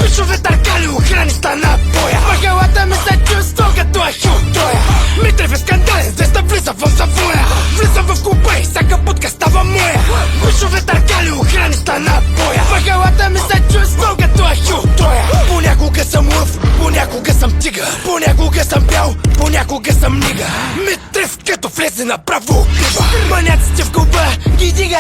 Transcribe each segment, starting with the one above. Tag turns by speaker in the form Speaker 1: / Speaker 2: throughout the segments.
Speaker 1: Пишове търкали охрани стана боя. Махалата ми се чувства като ахилтоя. Митрев е скандален, звезда влиза в завоя. Влизам в клуба и всяка будка става моя. Пишове търкали охрани стана боя. Махалата ми се чувства като ахилтоя. Понякога съм лъв, понякога съм тигър. Понякога съм бял, понякога съм нига. Митрев като влезе направо убива. Маняците в клуба ги дига.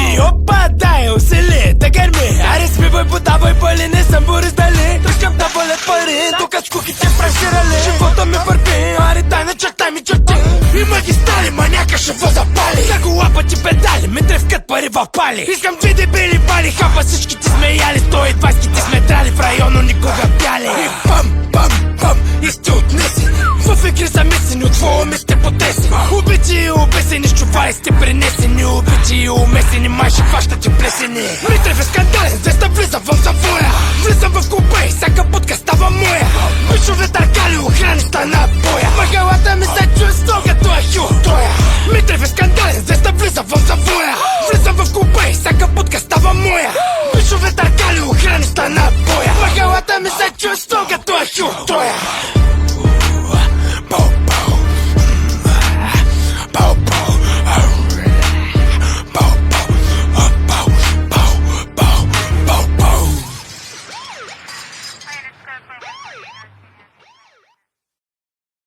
Speaker 1: И опа, дай, усили, да гърми. Аре сми бой, подавай пали, не съм Борис Дали. Тръжкам да валят пари, докато скуките фраширали. Живота ми върви, аре дай на черта ми черти. И магистрали, маняка ще запали. На кола пъти педали, ми тревкат пари в пали. Искам две дебели бали, хапа всички ти сме яли. 120 ти сме драли, в районо никога пяли. И пам, и сте отнесени. В игри замесени, от твоя ми сте потесени. Убити и обесени, с чували сте пренесени. Убити и умесени, май ще хващате плесени. Митрев е скандален, звезда влиза в завоя. Влизам в клуба и всяка будка става моя. Пишове търкали охрани стана боя. Махалата ми се чувства като ахилтоя. Митрев е скандален, звезда влиза в завоя. Влизам в клуба и всяка будка става моя. Пишове търкали охрани стана боя. Махалата ми се чувства като ахилтоя.